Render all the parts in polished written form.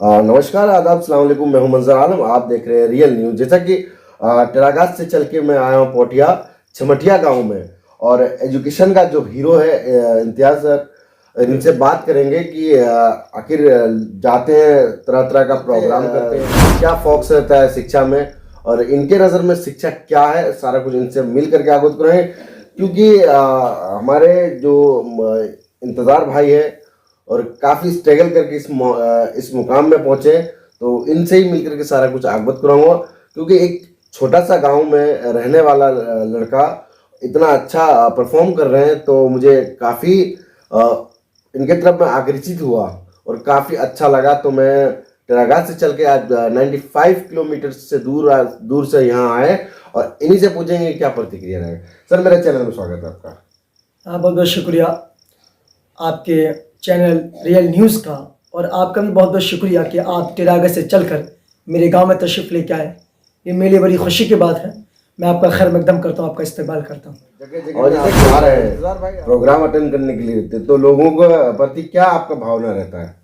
नमस्कार, आदाब, अस्सलाम वालेकुम। मैं हूं मंजर आलम। आप देख रहे हैं रियल न्यूज़। जैसा कि टेरागात से चल के मैं आया हूं पोटिया छमटिया गांव में, और एजुकेशन का जो हीरो है इम्तियाज सर, इनसे बात करेंगे कि आखिर जाते हैं, तरह तरह का प्रोग्राम करते हैं, क्या फोकस रहता है शिक्षा में, और इनके नज़र में शिक्षा क्या है, सारा कुछ इनसे मिल करके अवगत कराएं। क्योंकि हमारे जो इंतज़ार भाई है और काफ़ी स्ट्रगल करके इस मुकाम में पहुंचे, तो इनसे ही मिलकर के सारा कुछ अवगत कराऊंगा। क्योंकि एक छोटा सा गांव में रहने वाला लड़का इतना अच्छा परफॉर्म कर रहे हैं, तो मुझे काफ़ी इनके तरफ मैं आकर्षित हुआ और काफ़ी अच्छा लगा। तो मैं टेरागात से चल के आज 95 किलोमीटर से दूर से यहाँ आए, और इन्हीं से पूछेंगे क्या प्रतिक्रिया रहेगा। सर, मेरे चैनल में स्वागत है आपका। बहुत बहुत शुक्रिया आपके चैनल रियल न्यूज़ का, और आपका भी बहुत बहुत शुक्रिया कि आप टेरागात से चलकर मेरे गांव में तशरीफ़ लेके आए। ये मेरे लिए बड़ी खुशी की बात है। मैं आपका खैर मकदम करता हूँ, आपका इस्तेमाल करता हूँ। और जैसे आ रहे हैं प्रोग्राम अटेंड करने के लिए, तो लोगों को प्रति क्या आपका भावना रहता है?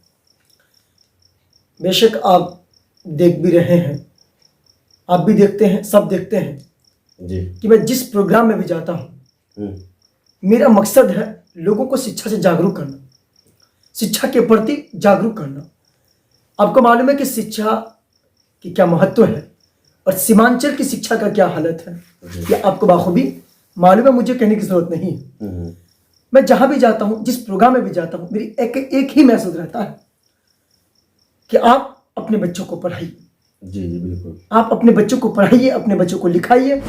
बेशक आप देख भी रहे हैं, आप भी देखते हैं, सब देखते हैं जी कि मैं जिस प्रोग्राम में भी जाता हूँ, मेरा मकसद है लोगों को शिक्षा से जागरूक करना, शिक्षा के प्रति जागरूक करना। आपको मालूम है कि शिक्षा की क्या महत्व है और सीमांचल की शिक्षा का क्या हालत है, ये आपको बाखूबी मालूम है, मुझे कहने की जरूरत नहीं है। मैं जहां भी जाता हूं, जिस प्रोग्राम में भी जाता हूं, मेरी एक ही मैसेज रहता है कि आप अपने बच्चों को पढ़ाइए। जी जी बिल्कुल, आप अपने बच्चों को पढ़ाइए, अपने बच्चों को लिखाइए।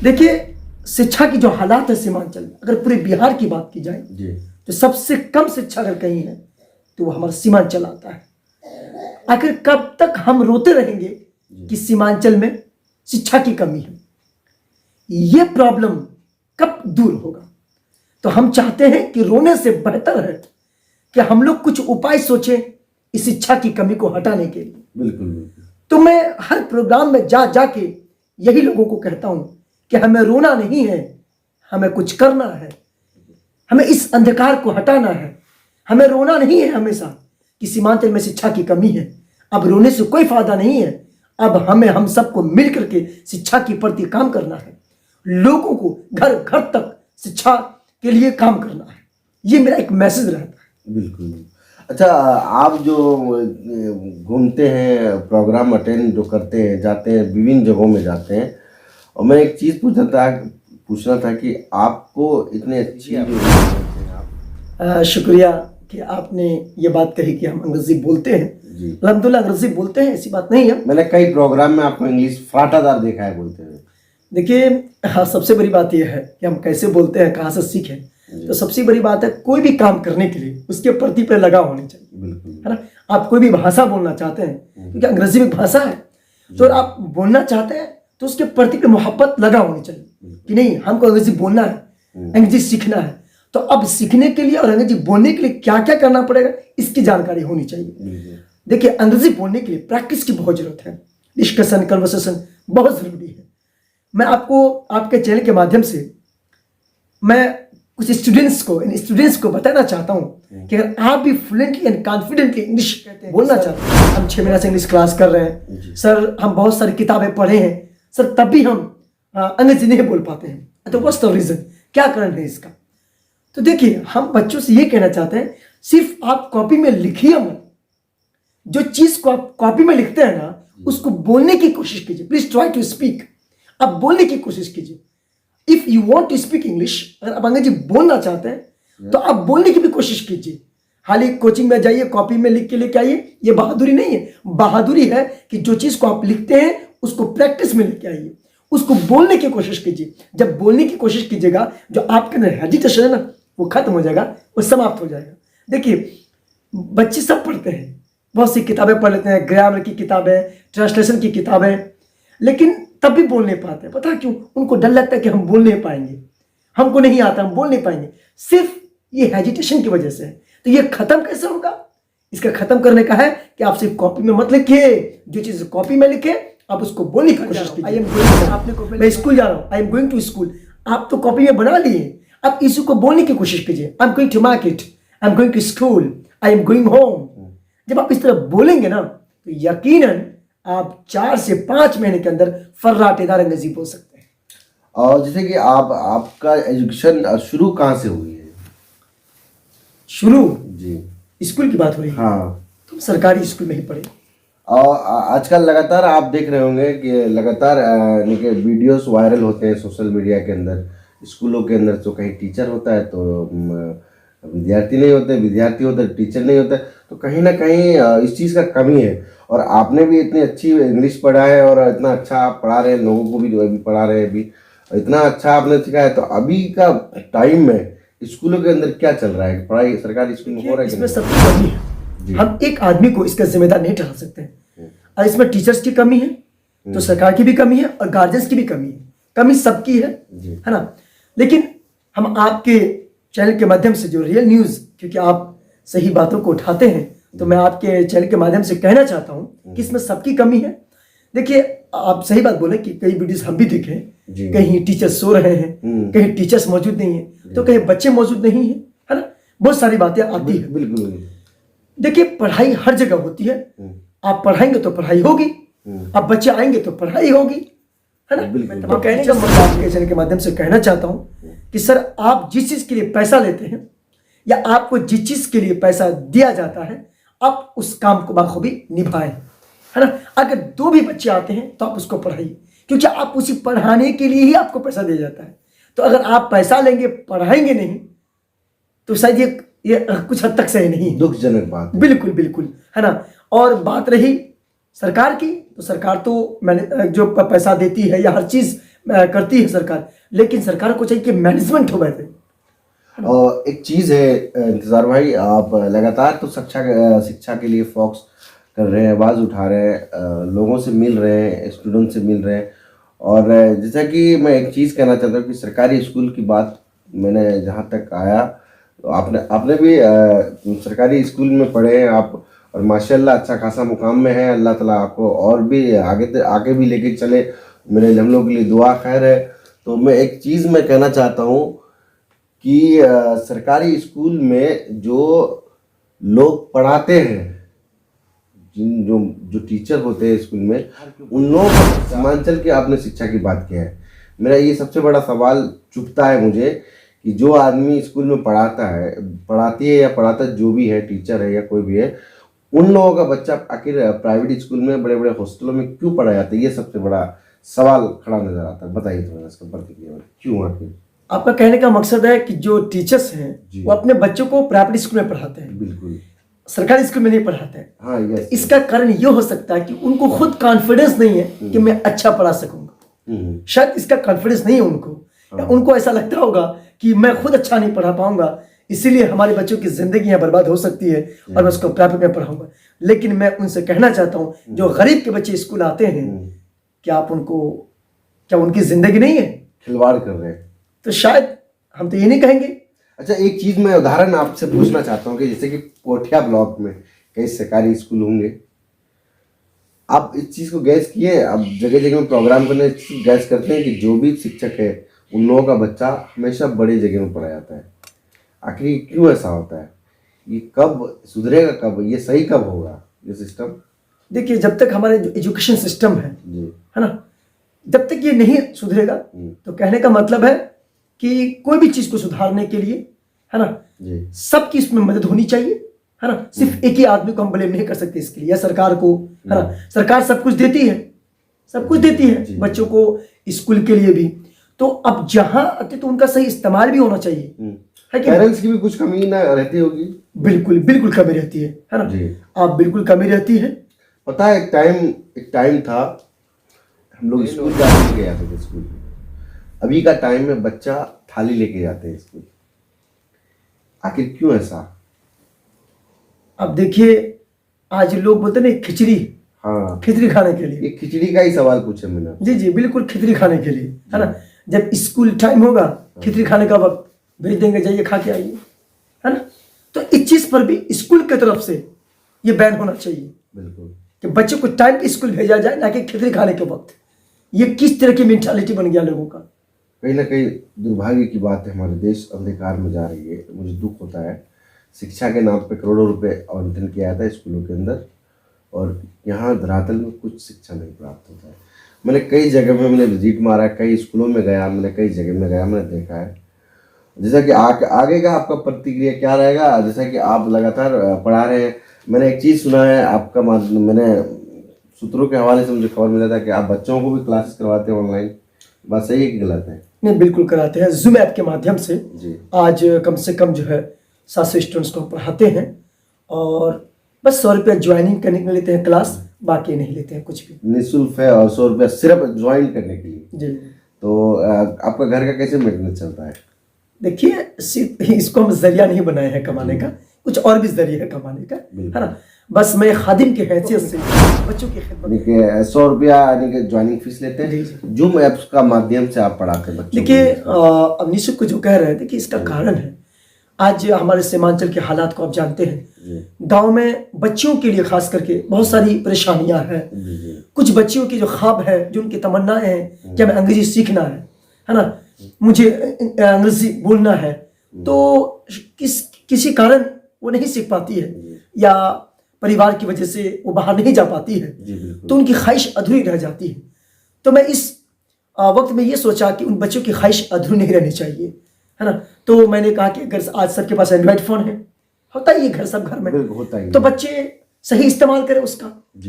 देखिए, शिक्षा की जो हालात है सीमांचल में, अगर पूरे बिहार की बात की जाए जी तो सबसे कम शिक्षा अगर कहीं है तो वो हमारा सीमांचल आता है। आखिर कब तक हम रोते रहेंगे कि सीमांचल में शिक्षा की कमी है? ये प्रॉब्लम कब दूर होगा? तो हम चाहते हैं कि रोने से बेहतर है कि हम लोग कुछ उपाय सोचें इस शिक्षा की कमी को हटाने के लिए। बिल्कुल बिल्कुल। तो मैं हर प्रोग्राम में जाके यही लोगों को कहता हूं कि हमें रोना नहीं है, हमें कुछ करना है, हमें इस अंधकार को हटाना है। हमें रोना नहीं है हमेशा कि सीमांचल में शिक्षा की कमी है। अब रोने से कोई फायदा नहीं है। अब हम सबको मिल करके शिक्षा के प्रति काम करना है, लोगों को घर घर तक शिक्षा के लिए काम करना है। ये मेरा एक मैसेज रहता है। बिल्कुल। अच्छा, आप जो घूमते हैं, प्रोग्राम अटेंड जो करते हैं, जाते हैं, विभिन्न जगहों में जाते हैं, और मैं एक चीज़ पूछना था कि आपको इतने अच्छी शुक्रिया कि आपने ये बात कही कि हम अंग्रेजी बोलते हैं। जी अल्हम्दुलिल्लाह अंग्रेजी बोलते हैं, ऐसी बात नहीं है। मैंने कई प्रोग्राम में आपको इंग्लिश फाटादार देखा है बोलते हुए। देखिए, हाँ, सबसे बड़ी बात यह है कि हम कैसे बोलते हैं, कहाँ से सीखें। तो सबसे बड़ी बात है, कोई भी काम करने के लिए उसके प्रति पे लगाव होनी चाहिए। बिल्कुल, है ना? आप कोई भी भाषा बोलना चाहते हैं, क्योंकि अंग्रेजी में भाषा है, तो आप बोलना चाहते हैं तो उसके प्रति पे मोहब्बत लगा होनी चाहिए कि नहीं, हमको अंग्रेजी बोलना है, अंग्रेजी सीखना है। तो अब सीखने के लिए और अंग्रेजी बोलने के लिए क्या क्या करना पड़ेगा, इसकी जानकारी होनी चाहिए। देखिए, अंग्रेजी बोलने के लिए प्रैक्टिस की बहुत जरूरत है, डिस्कशन, कन्वर्सेशन बहुत जरूरी है। मैं आपको आपके चैनल के माध्यम से मैं कुछ स्टूडेंट्स को बताना चाहता हूं कि अगर आप भी फ्लुएंटली एंड कॉन्फिडेंटली इंग्लिश बोलना चाहते हैं। हम 6 महीने से इंग्लिश क्लास कर रहे हैं सर, हम बहुत सारी किताबें पढ़े हैं सर, तब भी हम अंग्रेजी नहीं बोल पाते हैं। तो व्हाट्स द रीजन, क्या कारण है इसका? तो देखिए, हम बच्चों से ये कहना चाहते हैं, सिर्फ आप कॉपी में लिखिए मत। जो चीज को आप कॉपी में लिखते हैं ना, उसको बोलने की कोशिश कीजिए। Please try to speak. आप बोलने की कोशिश कीजिए। If you want to speak English, अगर आप अंग्रेजी बोलना चाहते हैं तो आप बोलने की भी कोशिश कीजिए। हालांकि कोचिंग में जाइए, कॉपी में लिख के लेके आइए, ये बहादुरी नहीं है। बहादुरी है कि जो चीज को आप लिखते हैं उसको प्रैक्टिस में लेके आइए, उसको बोलने की कोशिश कीजिए। जब बोलने की कोशिश कीजिएगा, जो आपके अंदर हेजिटेशन है ना, वो खत्म हो जाएगा, वो समाप्त हो जाएगा। देखिए, बच्चे सब पढ़ते हैं, बहुत सी किताबें पढ़ लेते हैं, ग्रामर की किताबें, ट्रांसलेशन की किताबें, लेकिन तब भी बोल नहीं पाते। पता क्यों? उनको डर लगता है कि हम बोल नहीं पाएंगे, हमको नहीं आता, हम बोल नहीं पाएंगे। सिर्फ ये हेजिटेशन की वजह से है। तो ये खत्म कैसे होगा? इसका खत्म करने का है कि आप सिर्फ कॉपी में मत लिखिए, जो चीज कॉपी में लिखे आप उसको बोलने की कोशिश कीजिए। मैं स्कूल जा रहा हूँ, I am going to school. आप तो कॉपी में बना लिए, आप इसी को बोलने की कोशिश कीजिए। I am going to market, I am going to school, I am going home. जब आप इस तरह बोलेंगे ना तो यकीनन आप 4 से 5 महीने के अंदर फर्राटेदार अंग्रेजी बोल सकते हैं। और जैसे कि आपका एजुकेशन शुरू कहाँ से हुई है? शुरू जी। स्कूल की बात हो रही है, हाँ। तुम सरकारी स्कूल में ही पढ़े। और आजकल लगातार आप देख रहे होंगे कि लगातार इनके वीडियोस वायरल होते हैं सोशल मीडिया के अंदर, स्कूलों के अंदर। तो कहीं टीचर होता है तो विद्यार्थी नहीं होते, विद्यार्थी होते तो टीचर नहीं होता। तो कहीं ना कहीं इस चीज़ का कमी है। और आपने भी इतनी अच्छी इंग्लिश पढ़ा है और इतना अच्छा आप पढ़ा रहे हैं, लोगों को भी जो अभी पढ़ा रहे हैं, अभी इतना अच्छा आपने सिखाया है। तो अभी का टाइम में स्कूलों के अंदर क्या चल रहा है? पढ़ाई सरकारी स्कूल में हो रहा है कि इसमें नहीं? सबकी कमी है, हम एक आदमी को इसका जिम्मेदार नहीं ठहरा सकते हैं। और इसमें टीचर्स की कमी है तो सरकार की भी कमी है और गार्जियंस की भी कमी है, कमी सबकी है ना। लेकिन हम आपके चैनल के माध्यम से जो रियल न्यूज़, क्योंकि आप सही बातों को उठाते हैं, तो मैं आपके चैनल के माध्यम से कहना चाहता हूं कि इसमें सबकी कमी है। देखिए, आप सही बात बोले कि कई वीडियोस हम भी देखे हैं, कहीं टीचर्स सो रहे हैं, कहीं टीचर्स मौजूद नहीं है, तो कहीं बच्चे मौजूद नहीं है ना। बहुत सारी बातें आती है। बिल्कुल। देखिए, पढ़ाई हर जगह होती है। आप पढ़ाएंगे तो पढ़ाई होगी, आप बच्चे आएंगे तो पढ़ाई होगी, है ना। तो कहने का मतलब आपके चैनल के माध्यम से कहना चाहता हूं कि सर, आप जिस चीज के लिए पैसा लेते हैं या आपको जिस चीज के लिए पैसा दिया जाता है, आप उस काम को बखूबी निभाएं, है ना। अगर 2 भी बच्चे आते हैं तो आप उसको पढ़ाइए, क्योंकि आप उसी पढ़ाने के लिए ही आपको पैसा दिया जाता है। तो अगर आप पैसा लेंगे, पढ़ाएंगे नहीं, तो शायद ये कुछ हद तक सही नहीं है। दुखजनक बात। बिल्कुल बिल्कुल, है ना। और बात रही सरकार की, तो सरकार तो मैंने जो पैसा देती है या हर चीज करती है सरकार, लेकिन सरकार को चाहिए कि मैनेजमेंट हो बैठे। और एक चीज़ है इंतज़ार भाई, आप लगातार तो शिक्षा के लिए फोकस कर रहे हैं, आवाज़ उठा रहे हैं, लोगों से मिल रहे हैं, स्टूडेंट से मिल रहे हैं। और जैसा कि मैं एक चीज़ कहना चाहता हूँ कि सरकारी स्कूल की बात मैंने जहाँ तक आया, तो आपने भी सरकारी स्कूल में पढ़े हैं आप, और माशाल्लाह अच्छा खासा मुकाम में है। अल्लाह ताला आपको और भी आगे भी लेके चले, मेरे हम लोग के लिए दुआ खैर है। तो मैं एक चीज़ मैं कहना चाहता हूँ कि सरकारी स्कूल में जो लोग पढ़ाते हैं, जो टीचर होते हैं स्कूल में, उन लोगों को सीमांचल की आपने शिक्षा की बात किया है। मेरा ये सबसे बड़ा सवाल चुभता है मुझे कि जो आदमी स्कूल में पढ़ाती है या पढ़ाता जो भी है, टीचर है या कोई भी है, उन लोगों का बच्चा आखिर प्राइवेट स्कूल में, बड़े बड़े हॉस्टलों में क्यों पढ़ा जाता है? ये सबसे बड़ा सवाल खड़ा नजर आता है। बताइए थोड़ा इसका प्रतिक्रिया, क्यों आखिर? आपका कहने का मकसद है कि जो टीचर्स हैं वो अपने बच्चों को प्राइवेट स्कूल में पढ़ाते हैं, बिल्कुल, सरकारी स्कूल में नहीं पढ़ाते हैं। हाँ, यस। इसका कारण ये हो सकता है कि उनको खुद कॉन्फिडेंस नहीं है कि मैं अच्छा पढ़ा सकूंगा। शायद इसका कॉन्फिडेंस नहीं है उनको, या उनको ऐसा लगता होगा कि मैं खुद अच्छा नहीं पढ़ा पाऊंगा, इसीलिए हमारे बच्चों की जिंदगी यहाँ बर्बाद हो सकती है और मैं उसको प्राइवेट में पढ़ाऊंगा। लेकिन मैं उनसे कहना चाहता हूँ, जो गरीब के बच्चे स्कूल आते हैं, क्या उनकी जिंदगी नहीं है? खिलवाड़ कर रहे हैं। तो शायद हम तो ये नहीं कहेंगे। अच्छा, एक चीज़ मैं उदाहरण आपसे पूछना चाहता हूँ कि जैसे कि पोठिया ब्लॉक में कई सरकारी स्कूल होंगे, आप इस चीज़ को गैस किए? आप जगह जगह में प्रोग्राम करने गैस करते हैं कि जो भी शिक्षक है उन लोगों का बच्चा हमेशा बड़ी जगह में पढ़ा जाता है। आखिर क्यों ऐसा होता है? ये कब सुधरेगा? कब ये सही कब होगा ये सिस्टम? देखिए, जब तक हमारे जो एजुकेशन सिस्टम है ना, जब तक ये नहीं सुधरेगा, तो कहने का मतलब है कि कोई भी चीज को सुधारने के लिए, है ना, सबकी इसमें मदद होनी चाहिए, है ना। सिर्फ एक ही आदमी को हम ब्लेम नहीं कर सकते इसके लिए, या सरकार को, है ना। सरकार सब कुछ देती है बच्चों को स्कूल के लिए भी। तो अब जहां आते तो उनका सही इस्तेमाल भी होना चाहिए, है कि पेरेंट्स की भी कुछ कमी ना रहती होगी? बिल्कुल बिल्कुल कमी रहती है ना। आप बिल्कुल कमी रहती है। पता है, एक टाइम था हम लोग स्कूल जाते थे स्कूल। अभी का टाइम में बच्चा थाली लेके जाते हैं स्कूल। आखिर क्यों ऐसा? अब देखिए, आज लोग बोलते ना खिचड़ी, हाँ, खिचड़ी खाने के लिए। ये खिचड़ी का ही सवाल पूछा मैंने। जी बिल्कुल, खिचड़ी खाने के लिए, है ना। जब स्कूल टाइम होगा, खिचड़ी खाने का वक्त, भेज देंगे, जाइए खा के आइए, है ना। तो इस चीज पर भी स्कूल की तरफ से ये बैन होना चाहिए, बिल्कुल, कि बच्चे को टाइम पे स्कूल भेजा जाए, ना कि खिचड़ी खाने के वक्त। ये किस तरह की मेंटालिटी बन गया लोगों का? कहीं ना कहीं दुर्भाग्य की बात है, हमारे देश अंधकार में जा रही है। मुझे दुख होता है शिक्षा के नाम पे करोड़ों रुपए आवंटन किया जाता है स्कूलों के अंदर, और यहाँ धरातल में कुछ शिक्षा नहीं प्राप्त होता है। मैंने कई जगह में मैंने विजिट मारा, कई स्कूलों में गया, मैंने कई जगह में गया, मैंने देखा है। जैसा कि आगे का आपका प्रतिक्रिया क्या रहेगा, जैसा कि आप लगातार पढ़ा रहे हैं, मैंने एक चीज़ सुना है आपका, मैंने सूत्रों के हवाले से मुझे खबर मिला था कि आप बच्चों को भी क्लासेस करवाते हैं ऑनलाइन, बात सही है कि गलत है? नहीं, बिल्कुल कराते हैं। जूम ऐप के माध्यम से जी। आज कम से कम जो है 700 स्टूडेंट्स को पढ़ाते हैं, और बस 100 रुपया ज्वाइनिंग करने के लिए लेते हैं क्लास, बाकी नहीं लेते हैं कुछ भी। निःशुल्क है, और 100 रुपया सिर्फ ज्वाइन करने के लिए। जी। तो आपका घर का कैसे मेंटेनेंस चलता है? देखिए, सिर्फ इसको हम जरिया नहीं बनाए हैं कमाने का, कुछ और भी जरिए है कमाने का, है ना। बस मैं खादिम की हैसियत से बच्चों की खिदमत। 100 रुपया यानी कि ज्वाइनिंग फीस लेते हैं, जूम ऐप्स का माध्यम से आप पढ़ाते हैं बच्चों। देखिए, अब निशुक को जो कह रहे हैं, देखिए इसका कारण है आज हमारे सीमांचल के हालात को आप जानते हैं। गांव में बच्चियों के लिए खास करके बहुत सारी परेशानियां हैं। कुछ बच्चियों की जो ख्वाब है, जो उनकी तमन्नाएं हैं कि हमें अंग्रेजी सीखना है ना, मुझे अंग्रेजी बोलना है, तो किसी कारण वो नहीं सीख पाती है, या परिवार की वजह से वो बाहर नहीं जा पाती है, तो उनकी ख्वाहिश अधूरी रह जाती है। तो मैं इस वक्त में ये सोचा कि उन बच्चों की ख्वाहिश अधूरी नहीं रहनी चाहिए, है ना। तो मैंने कहा कि अगर आज सबके पास एंड्रॉइड फोन है, होता ही है सब घर में, होता ही, तो बच्चे सही इस्तेमाल करें उसका।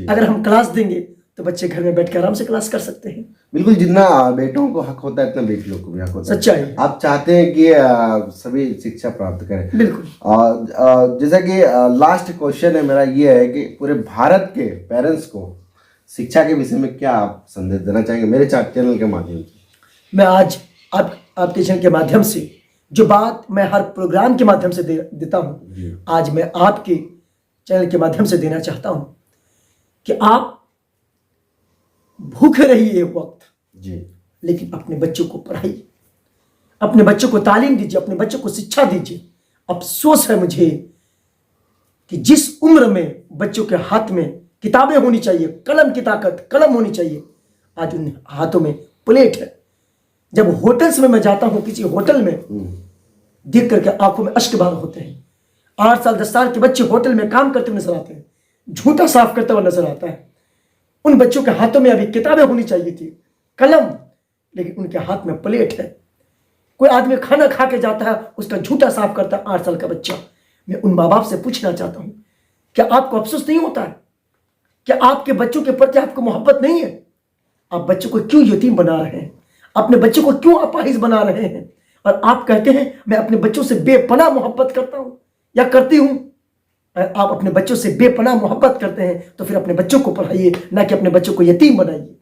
अगर हम क्लास देंगे तो बच्चे घर में बैठ कर आराम से क्लास कर सकते हैं। बिल्कुल, जितना बेटों को हक होता है उतना बेटियों को भी हक होता है। सच्चाई। आप चाहते हैं कि सभी शिक्षा प्राप्त करें। बिल्कुल। जैसा कि लास्ट क्वेश्चन है मेरा, ये है कि पूरे भारत के पेरेंट्स को शिक्षा के विषय में क्या आप संदेश देना चाहेंगे मेरे चैनल के माध्यम से? मैं आज आपके चैनल के माध्यम से जो बात मैं हर प्रोग्राम के माध्यम से देता हूँ, आज मैं आपके चैनल के माध्यम से देना चाहता हूँ कि आप भूखे रहिए एक वक्त जी, लेकिन अपने बच्चों को पढ़ाइए, अपने बच्चों को तालीम दीजिए, अपने बच्चों को शिक्षा दीजिए। अफसोस है मुझे कि जिस उम्र में बच्चों के हाथ में किताबें होनी चाहिए, कलम की ताकत, कलम होनी चाहिए, आज उन हाथों में प्लेट है। जब होटल्स में मैं जाता हूं, किसी होटल में देख करके आंखों में अश्क बार होते हैं। 8 साल 10 साल के बच्चे होटल में काम करते हुए नजर आते हैं, झूठा साफ करता हुआ नजर आता है। उन बच्चों के हाथों में अभी किताबें होनी चाहिए थी, कलम, लेकिन उनके हाथ में प्लेट है। कोई आदमी खाना खा के जाता है, उसका झूठा साफ करता है 8 साल का बच्चा। मैं उन माँ बाप से पूछना चाहता हूं, क्या आपको अफसोस नहीं होता है? क्या आपके बच्चों के प्रति आपको मोहब्बत नहीं है? आप बच्चों को क्यों यतीम बना रहे हैं? अपने बच्चों को क्यों अपाहिज बना रहे हैं? और आप कहते हैं मैं अपने बच्चों से बेपनाह मोहब्बत करता हूं या करती हूं। आप अपने बच्चों से बेपनाह मोहब्बत करते हैं तो फिर अपने बच्चों को पढ़ाइए, ना कि अपने बच्चों को यतीम बनाइए।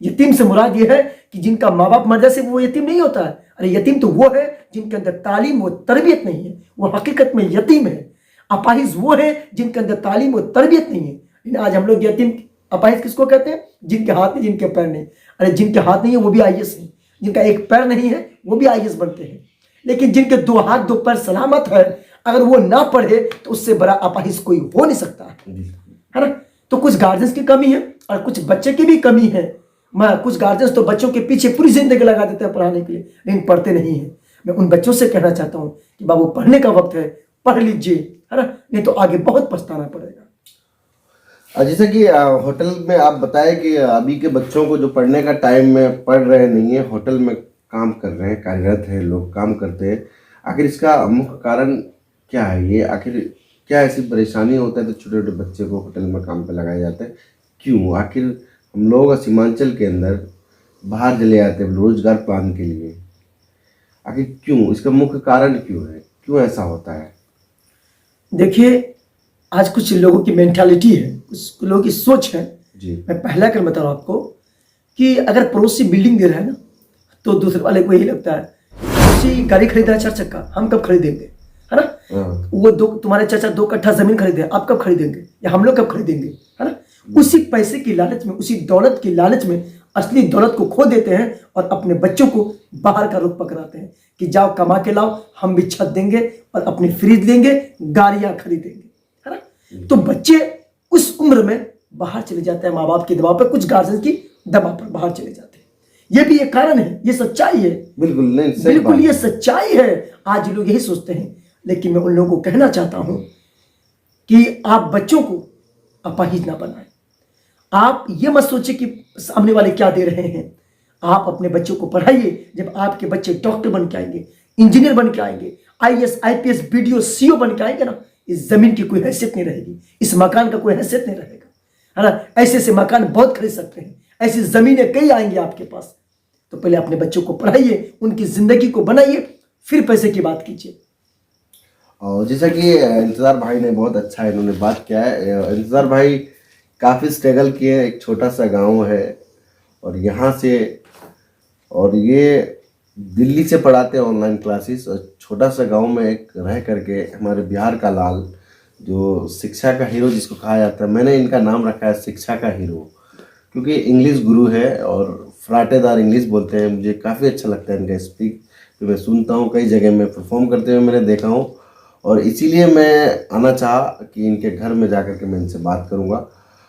यतीम से मुराद ये है कि जिनका माँ बाप मर जाए से वो यतीम नहीं होता है। अरे यतीम तो वो है जिनके अंदर तालीम व तरबियत नहीं है, वो हकीकत में यतीम है। अपाहिज वो है जिनके अंदर तालीम व तरबियत नहीं है। लेकिन आज हम लोग यतीम अपाहिज किसको कहते हैं? जिनके हाथ नहीं, जिनके पैर नहीं। अरे जिनके हाथ नहीं है वो भी आईएएस है, जिनका एक पैर नहीं है वो भी आईएएस बनते हैं। लेकिन जिनके 2 हाथ 2 पैर सलामत है, अगर वो ना पढ़े तो उससे बड़ा अपाहिज कोई हो नहीं सकता है ना। तो कुछ गार्जियंस की कमी है और कुछ बच्चे की भी कमी है। कुछ गार्जियंस तो बच्चों के पीछे पूरी जिंदगी लगा देते हैं पढ़ाने के लिए, लेकिन पढ़ते नहीं है। मैं उन बच्चों से कहना चाहता हूं कि बाबू पढ़ने का वक्त है, पढ़ लीजिए, है ना, नहीं तो आगे बहुत पछताना पड़ेगा। जैसे कि होटल में आप बताए कि अभी के बच्चों को जो पढ़ने का टाइम में पढ़ रहे नहीं है, होटल में काम कर रहे हैं, कार्यरत है, लोग काम करते हैं। आखिर इसका मुख्य कारण क्या है? ये आखिर क्या ऐसी परेशानी होता है तो छोटे छोटे बच्चे को होटल में काम पे लगाए जाते हैं? क्यों? आखिर हम लोग सीमांचल के अंदर बाहर चले जाते हैं रोजगार प्लान के लिए, आखिर क्यों? इसका मुख्य कारण क्यों है? क्यों ऐसा होता है? देखिए, आज कुछ लोगों की मेंटालिटी है, कुछ लोगों की सोच है जी। मैं पहला कर बता रहा हूँ आपको कि अगर पड़ोसी बिल्डिंग दे रहा है ना, तो दूसरे वाले को यही लगता है पड़ोसी गाड़ी खरीदा 4 चक्का, हम कब खरीदेंगे, है ना। वो तुम्हारे चाचा 2 कट्ठा जमीन खरीदे, आप कब खरीदेंगे, या हम लोग कब खरीदेंगे, है ना। उसी पैसे की लालच में, उसी दौलत की लालच में असली दौलत को खो देते हैं और अपने बच्चों को बाहर का रुख पकड़ाते हैं कि जाओ कमा के लाओ, हम भी छत देंगे और अपनी फ्रिज देंगे, गाड़ियां खरीदेंगे, है ना। तो बच्चे उस उम्र में बाहर चले जाते हैं, माँ बाप के दबाव पर, कुछ गार्जियन की दबाव पर बाहर चले जाते हैं। ये भी एक कारण है, ये सच्चाई है। बिल्कुल नहीं, बिल्कुल ये सच्चाई है। आज लोग यही सोचते हैं लेकिन मैं उन लोगों को कहना चाहता हूँ कि आप बच्चों को अपाहिज ना बनाएं। आप ये मत सोचिए कि सामने वाले क्या दे रहे हैं। आप अपने बच्चों को पढ़ाइए। जब आपके बच्चे डॉक्टर बन के आएंगे, इंजीनियर बन के आएंगे, IAS IPS BDO CO बन के आएंगे ना, इस जमीन की कोई हैसियत नहीं रहेगी, इस मकान का कोई हैसियत नहीं रहेगा, है ना। ऐसे ऐसे मकान बहुत खरीद सकते हैं, ऐसी जमीनें कई आएंगी आपके पास। तो पहले अपने बच्चों को पढ़ाइए, उनकी जिंदगी को बनाइए, फिर पैसे की बात कीजिए। और जैसा कि इंतज़ार भाई ने बहुत अच्छा इन्होंने बात किया है। इंतज़ार भाई काफ़ी स्ट्रगल किए, एक छोटा सा गांव है और यहाँ से, और ये दिल्ली से पढ़ाते हैं ऑनलाइन क्लासेस, और छोटा सा गांव में एक रह करके हमारे बिहार का लाल, जो शिक्षा का हीरो जिसको कहा जाता है, मैंने इनका नाम रखा है शिक्षा का हीरो, क्योंकि इंग्लिश गुरु है और फराटेदार इंग्लिश बोलते हैं। मुझे काफ़ी अच्छा लगता है इनका स्पीक, तो मैं सुनता हूँ, कई जगह में परफॉर्म करते हुए मैंने देखा हूँ, और इसीलिए मैं आना चाहा कि इनके घर में जाकर के मैं इनसे बात करूँगा।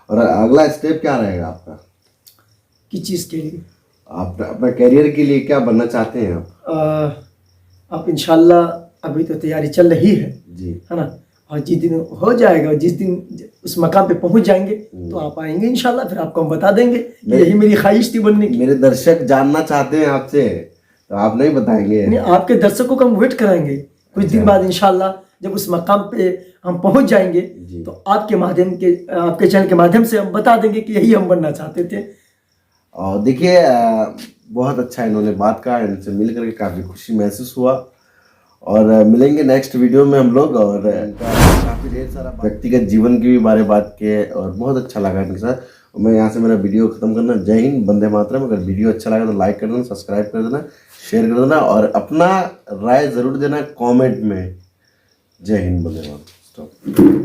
और अगला स्टेप क्या रहेगा आपका? किस चीज़ के लिए? आप अपना करियर के लिए क्या बनना चाहते हैं आप? आप इंशाल्लाह, अभी तो तैयारी चल रही है जी, है ना, और जिस दिन हो जाएगा, जिस दिन उस मकाम पे पहुंच जाएंगे तो आप आएंगे इंशाल्लाह, फिर आपको हम बता देंगे कि यही मेरी ख्वाहिश थी बनने की। मेरे दर्शक जानना चाहते हैं आपसे, तो आप नहीं बताएंगे? नहीं, आपके दर्शकों को हम वेट कराएंगे कुछ दिन बाद इंशाल्लाह। जब उस मकाम पे हम पहुंच जाएंगे तो आपके माध्यम के, आपके चैनल के माध्यम से हम बता देंगे कि यही हम बनना चाहते थे। और देखिए, बहुत अच्छा इन्होंने बात कहा, इनसे मिल करके काफ़ी खुशी महसूस हुआ, और मिलेंगे नेक्स्ट वीडियो में हम लोग। और काफ़ी ढेर सारा व्यक्तिगत जीवन की भी बारे बात किए और बहुत अच्छा लगा इनके साथ। और मैं यहाँ से मेरा वीडियो ख़त्म करना। जय हिंद, वंदे मातरम। अगर वीडियो अच्छा लगा तो लाइक कर देना, सब्सक्राइब कर देना, शेयर कर देना, और अपना राय ज़रूर देना कमेंट में। जय हिंद, वंदे मातरम।